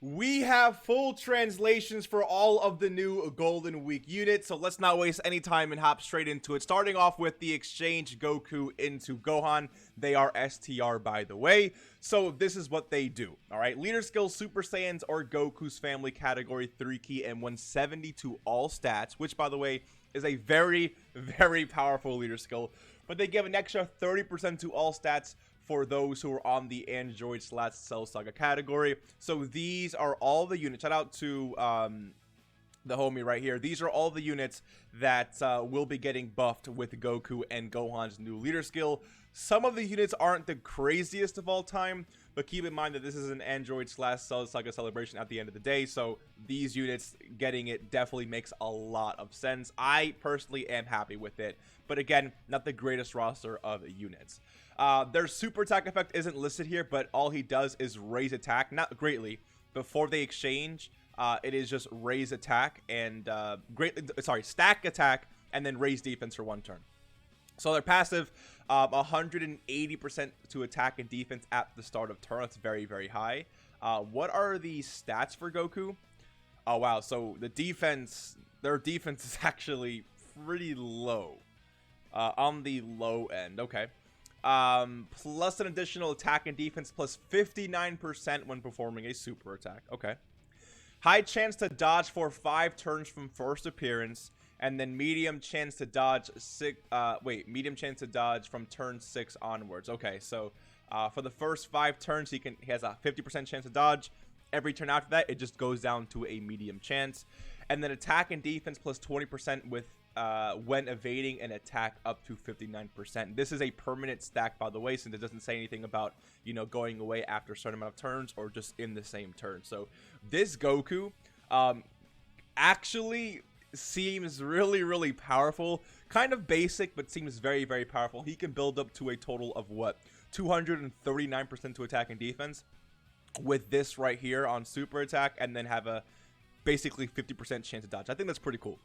We have full translations for all of the new Golden Week units, so let's not waste any time and hop straight into it. Starting off with the Exchange Goku into Gohan. They are STR, by the way, so this is what they do. Alright, Leader Skills, Super Saiyans, or Goku's Family category 3 key and 170 to all stats, which, by the way, is a very, very powerful leader skill. But they give an extra 30% to all stats for those who are on the Android / Cell Saga category. So these are all the units. Shout out to the homie right here. These are all the units that will be getting buffed with Goku and Gohan's new leader skill. Some of the units aren't the craziest of all time, but keep in mind that this is an Android / Cell Saga celebration at the end of the day, so these units getting it definitely makes a lot of sense. I personally am happy with it, but again, not the greatest roster of units. Their super attack effect isn't listed here, but all he does is raise attack, not greatly. Before they exchange, it is just raise attack and stack attack and then raise defense for 1 turn. So their passive, 180% to attack and defense at the start of turn. That's very, very high. What are the stats for Goku? Oh, wow. So the defense, their defense is actually pretty low. On the low end. Okay. Plus an additional attack and defense plus 59% when performing a super attack. Okay. High chance to dodge for 5 turns from first appearance. And then medium chance to dodge medium chance to dodge from turn 6 onwards. Okay, so for the first 5 turns, he has a 50% chance to dodge. Every turn after that, it just goes down to a medium chance. And then attack and defense plus 20% with when evading an attack up to 59%. This is a permanent stack, by the way, since it doesn't say anything about, you know, going away after a certain amount of turns or just in the same turn. So this Goku actually seems really, really powerful. Kind of basic, but seems very, very powerful. He can build up to a total of what? 239% to attack and defense with this right here on super attack, and then have a basically 50% chance to dodge. I think that's pretty cool.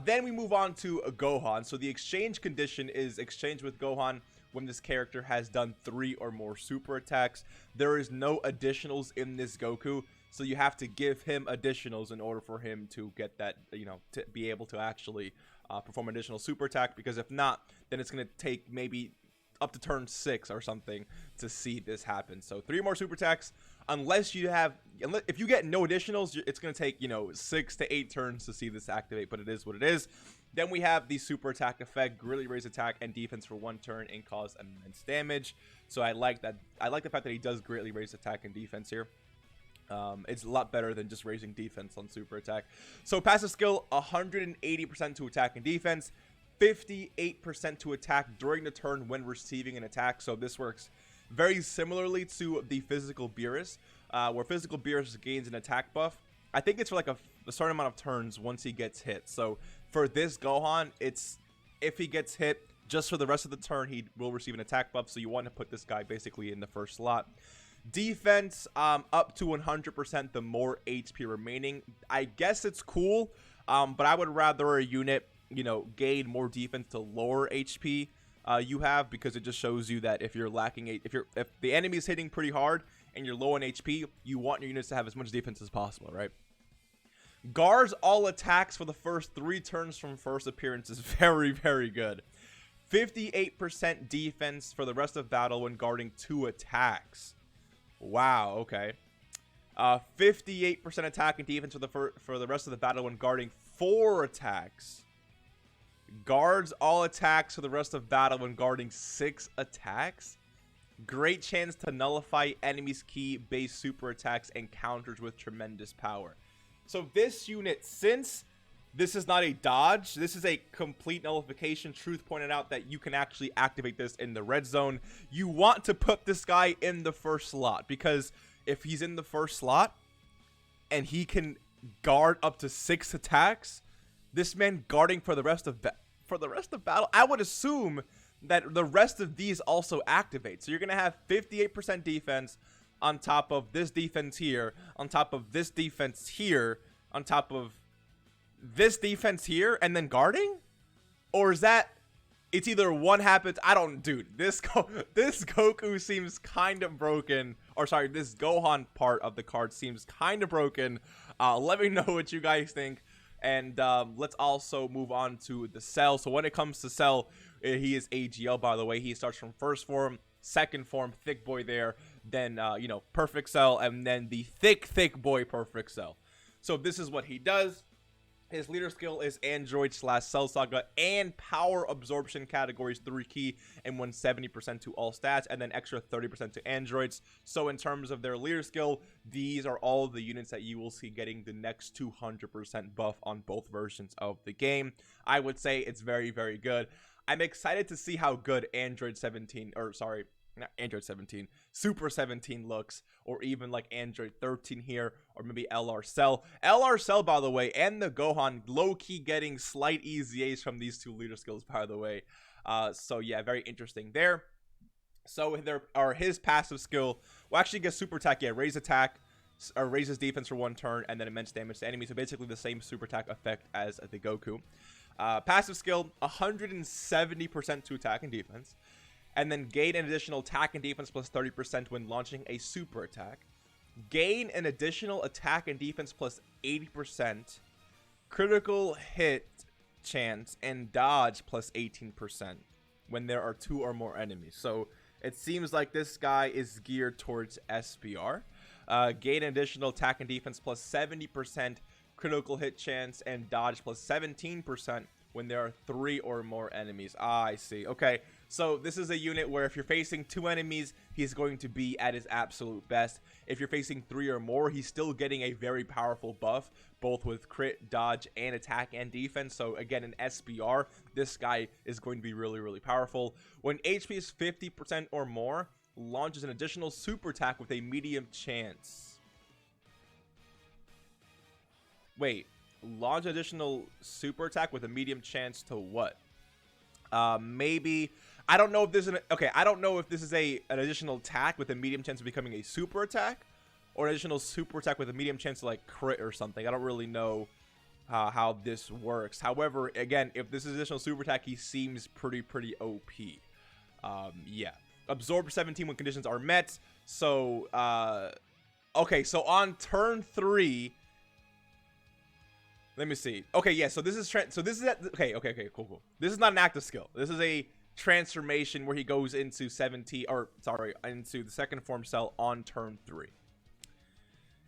Then we move on to Gohan. So the exchange condition is exchange with Gohan when this character has done 3 or more super attacks. There is no additionals in this Goku, so you have to give him additionals in order for him to get that, you know, to be able to actually perform additional super attack, because if not, then it's going to take maybe up to turn 6 or something to see this happen. So 3 more super attacks, unless if you get no additionals, it's going to take, you know, 6 to 8 turns to see this activate, but it is what it is. Then we have the super attack effect, greatly raise attack and defense for 1 turn and cause immense damage. So I like that. I like the fact that he does greatly raise attack and defense here. It's a lot better than just raising defense on super attack. So passive skill, 180% to attack and defense, 58% to attack during the turn when receiving an attack. So this works very similarly to the physical Beerus, where physical Beerus gains an attack buff. I think it's for like a certain amount of turns once he gets hit. So for this Gohan, it's if he gets hit just for the rest of the turn, he will receive an attack buff. So you want to put this guy basically in the first slot. Defense, up to 100% the more HP remaining. I guess it's cool, but I would rather a unit, you know, gain more defense to lower HP you have, because it just shows you that if you're lacking if the enemy is hitting pretty hard and you're low on HP, you want your units to have as much defense as possible, right? Guards all attacks for the first 3 turns from first appearance is very, very good. 58% defense for the rest of battle when guarding 2 attacks. Wow, okay. 58% attack and defense for the rest of the battle when guarding 4 attacks. Guards all attacks for the rest of battle when guarding 6 attacks. Great chance to nullify enemies' key base super attacks and counters with tremendous power. So this unit, since this is not a dodge, this is a complete nullification. Truth pointed out that you can actually activate this in the red zone. You want to put this guy in the first slot, because if he's in the first slot and he can guard up to 6 attacks, this man guarding for the rest of battle, I would assume that the rest of these also activate. So you're going to have 58% defense on top of this defense here, on top of this defense here, on top of this defense here, and then guarding? Or is that It's either one happens. I don't, dude. This Goku seems kind of broken. Or sorry, this Gohan part of the card seems kind of broken. Let me know what you guys think. And let's also move on to the Cell. So when it comes to Cell, he is AGL, by the way. He starts from first form, second form, thick boy there. Then, you know, perfect Cell. And then the thick boy perfect Cell. So this is what he does. His leader skill is Android / Cell Saga and Power Absorption categories 3 key and 170% to all stats, and then extra 30% to androids. So in terms of their leader skill, these are all the units that you will see getting the next 200% buff on both versions of the game. I would say it's very, very good. I'm excited to see how good Android 17, or sorry, not Android 17, Super 17 looks, or even like Android 13 here, or maybe LR Cell. LR Cell, by the way, and the Gohan low-key getting slight EZAs from these two leader skills, by the way. So yeah, very interesting there. So there are his passive skill. Well, actually get super attack, yeah, raise attack, or raises defense for 1 turn, and then immense damage to enemies. So basically the same super attack effect as the Goku. Passive skill, 170% to attack and defense. And then gain an additional attack and defense plus 30% when launching a super attack. Gain an additional attack and defense plus 80%. Critical hit chance and dodge plus 18% when there are 2 or more enemies. So it seems like this guy is geared towards SPR. Gain an additional attack and defense plus 70%. Critical hit chance and dodge plus 17% when there are 3 or more enemies. I see. Okay, so this is a unit where if you're facing 2 enemies, he's going to be at his absolute best. If you're facing 3 or more, he's still getting a very powerful buff, both with crit, dodge, and attack and defense. So again, in SBR, this guy is going to be really, really powerful. When HP is 50% or more, launches an additional super attack with a medium chance. Wait. Launch additional super attack with a medium chance to what? Maybe I don't know if this is I don't know if this is an additional attack with a medium chance of becoming a super attack, or an additional super attack with a medium chance to like crit or something. I don't really know how this works. However, again, if this is additional super attack, he seems pretty OP. Yeah, absorb 17 when conditions are met. So okay, so on turn 3. Let me see. Okay, yeah, so this is okay, cool. This is not an active skill. This is a transformation where he goes into 17, or sorry, into the second form Cell on turn 3.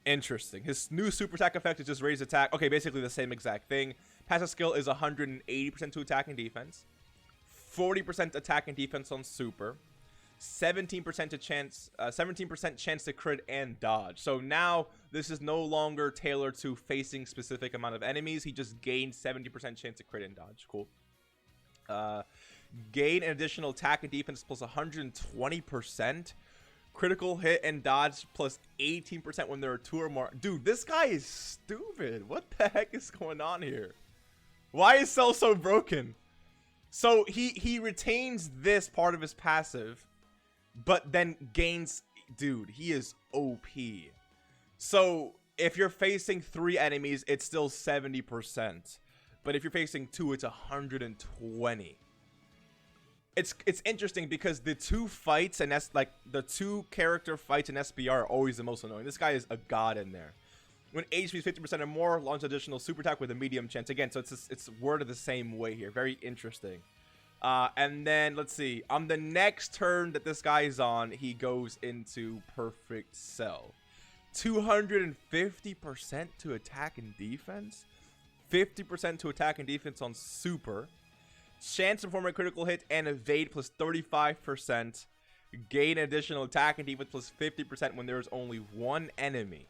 Interesting. His new super attack effect is just raise attack. Okay, basically the same exact thing. Passive skill is 180% to attack and defense, 40% attack and defense on super, 17% chance to crit and dodge. So now this is no longer tailored to facing specific amount of enemies. He just gained 70% chance to crit and dodge. Cool. Gain an additional attack and defense plus 120%. Critical hit and dodge plus 18% when there are 2 or more. Dude, this guy is stupid. What the heck is going on here? Why is Cell so broken? So he retains this part of his passive, but then gains, dude, he is OP. So if you're facing 3 enemies, it's still 70%. But if you're facing 2, it's 120. It's interesting because the 2 fights and the 2 character fights in SBR are always the most annoying. This guy is a god in there. When HP is 50% or more, launch additional super attack with a medium chance. Again, so it's worded the same way here. Very interesting. And then let's see, on the next turn that this guy is on, he goes into perfect Cell. 250% to attack and defense, 50% to attack and defense on super, chance to perform a critical hit and evade plus 35%, gain additional attack and defense plus 50% when there is only 1 enemy.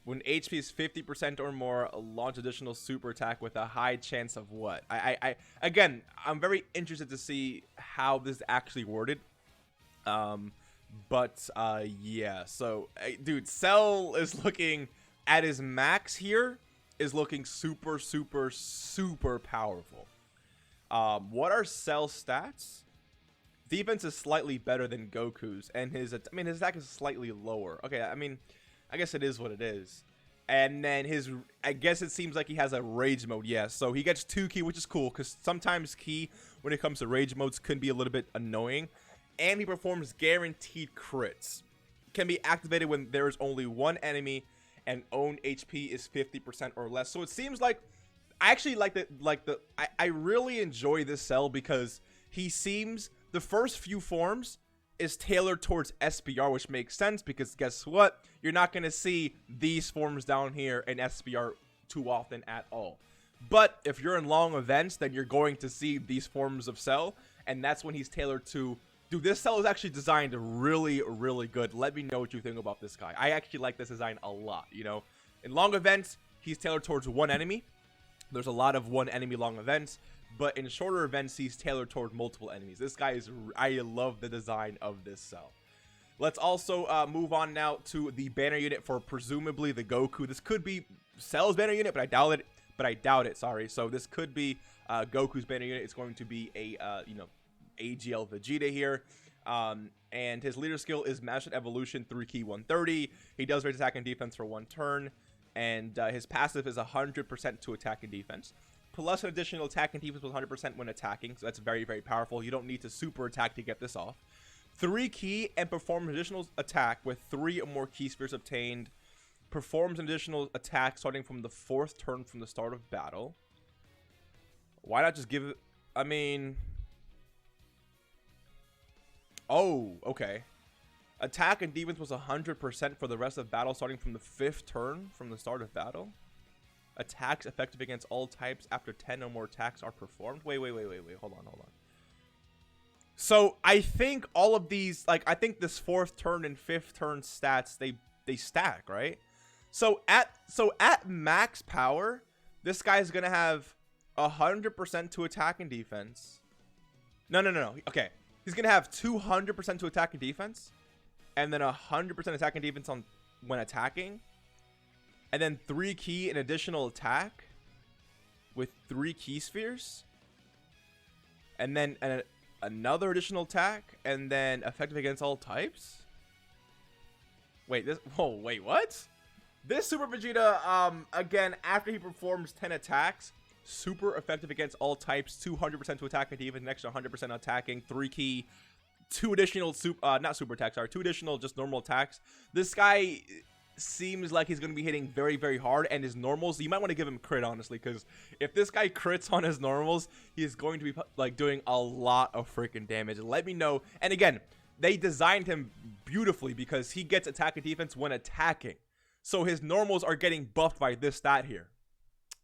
When HP is 50% or more, launch additional super attack with a high chance of what? Again, I'm very interested to see how this is actually worded. Yeah. So, dude, Cell is looking at his max here, is looking super powerful. What are Cell stats? Defense is slightly better than Goku's, and his attack is slightly lower. Okay, I mean, I guess it is what it is. And then I guess it seems like he has a rage mode. Yeah, so he gets 2 ki, which is cool because sometimes ki when it comes to rage modes can be a little bit annoying. And he performs guaranteed crits. Can be activated when there is only one enemy and own HP is 50% or less. So it seems like I actually I really enjoy this cell because he seems the first few forms is tailored towards SBR, which makes sense because guess what? You're not going to see these forms down here in SBR too often at all. But if you're in long events, then you're going to see these forms of cell, and that's when he's tailored to. Dude, this cell is actually designed really, really good. Let me know what you think about this guy. I actually like this design a lot, you know. In long events, he's tailored towards one enemy. There's a lot of one enemy long events. But in shorter events, he's tailored toward multiple enemies. This guy is... I love the design of this cell. Let's also move on now to the banner unit for presumably the Goku. This could be Cell's banner unit, but I doubt it. Sorry. So this could be Goku's banner unit. It's going to be a, AGL Vegeta here. And his leader skill is Master Evolution 3 ki 130. He does raise attack and defense for 1 turn. And his passive is 100% to attack and defense. Plus an additional attack and defense with 100% when attacking. So that's very, very powerful. You don't need to super attack to get this off. 3 ki and performs an additional attack with 3 or more ki spheres obtained. Performs an additional attack starting from the 4th turn from the start of battle. Why not just give it... I mean... Oh, okay. Attack and defense was 100% for the rest of battle starting from the 5th turn from the start of battle. Attacks effective against all types after 10 or more attacks are performed. Wait. Hold on. So I think all of these, like, I think this 4th turn and 5th turn stats, they stack, right? So at max power, this guy's gonna have 100% to attack and defense. No. Okay, he's gonna have 200% to attack and defense, and then 100% attack and defense on when attacking. And then 3 ki an additional attack with 3 ki spheres. And then another additional attack. And then effective against all types. Wait, what? This Super Vegeta, again, after he performs 10 attacks, super effective against all types, 200% to attack and defense, an extra 100% attacking, 3 ki, 2 additional, not super attacks, 2 additional just normal attacks. This guy... seems like he's going to be hitting very, very hard, and his normals, you might want to give him crit, honestly, because if this guy crits on his normals, he's going to be like doing a lot of freaking damage. Let me know. And again, they designed him beautifully because he gets attack and defense when attacking, so his normals are getting buffed by this stat here.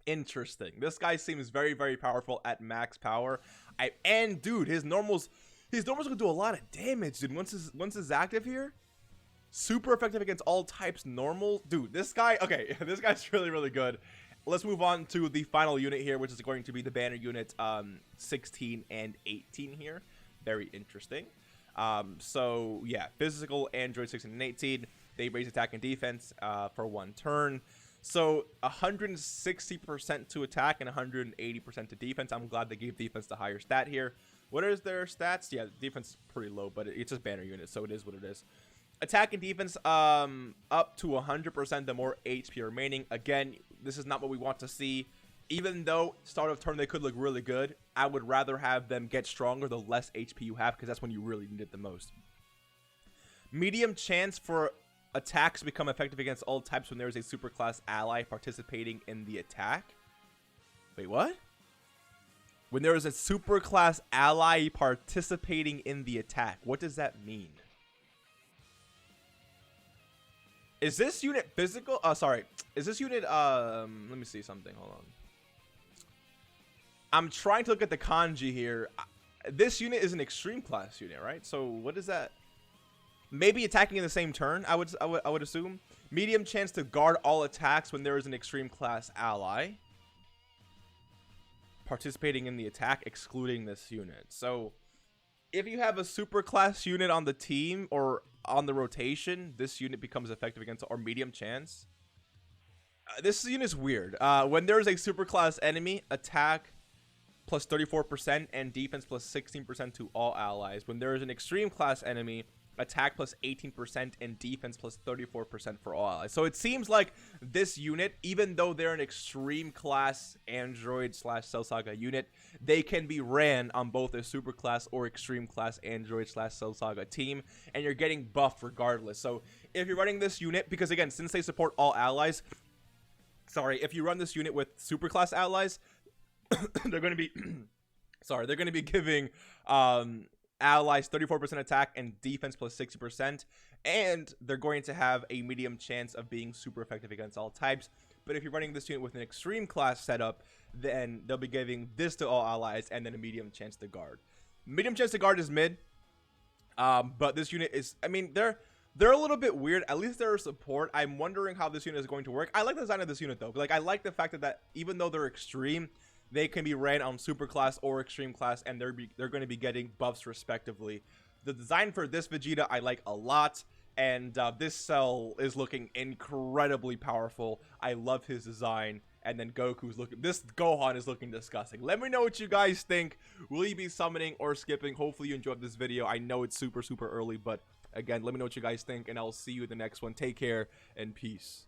Interesting. This guy seems very, very powerful at max power. And dude, his normals gonna do a lot of damage, dude. Once it's active here. Super effective against all types normal. Dude, this guy, okay, this guy's really, really good. Let's move on to the final unit here, which is going to be the banner unit 16 and 18 here. Very interesting. So, yeah, physical android 16 and 18. They raise attack and defense for 1 turn. So, 160% to attack and 180% to defense. I'm glad they gave defense the higher stat here. What is their stats? Yeah, defense is pretty low, but it's just banner unit, so it is what it is. Attack and defense up to 100% the more HP remaining. Again, this is not what we want to see. Even though start of turn they could look really good, I would rather have them get stronger the less HP you have, because that's when you really need it the most. Medium chance for attacks to become effective against all types when there is a superclass ally participating in the attack. Wait, what? When there is a superclass ally participating in the attack. What does that mean? Is this unit physical? Sorry. Is this unit, let me see something. Hold on. I'm trying to look at the kanji here. This unit is an extreme class unit, right? So what is that? Maybe attacking in the same turn, I would assume. Medium chance to guard all attacks when there is an extreme class ally participating in the attack, excluding this unit. So if you have a super class unit on the team or on the rotation, this unit becomes effective against, or medium chance. This unit is weird. When there is a super class enemy, attack plus 34% and defense plus 16% to all allies. When there is an extreme class enemy, attack plus 18%, and defense plus 34% for all allies. So it seems like this unit, even though they're an extreme class android slash Cell Saga unit, they can be ran on both a super class or extreme class android slash Cell Saga team, and you're getting buffed regardless. So if you're running this unit, because again, since they support all allies, sorry, if you run this unit with super class allies, they're going to be sorry, they're going to be giving allies 34% attack and defense plus 60%, and they're going to have a medium chance of being super effective against all types. But if you're running this unit with an extreme class setup, then they'll be giving this to all allies and then a medium chance to guard. Medium chance to guard is mid, but this unit is, I mean, they're a little bit weird. At least they're a support. I'm wondering how this unit is going to work. I like the design of this unit though. Like, I like the fact that even though they're extreme, they can be ran on super class or extreme class, and they're going to be getting buffs respectively. The design for this Vegeta I like a lot, and this Cell is looking incredibly powerful. I love his design. And then this Gohan is looking disgusting. Let me know what you guys think. Will you be summoning or skipping? Hopefully you enjoyed this video. I know it's super early, but again, let me know what you guys think, and I'll see you in the next one. Take care and peace.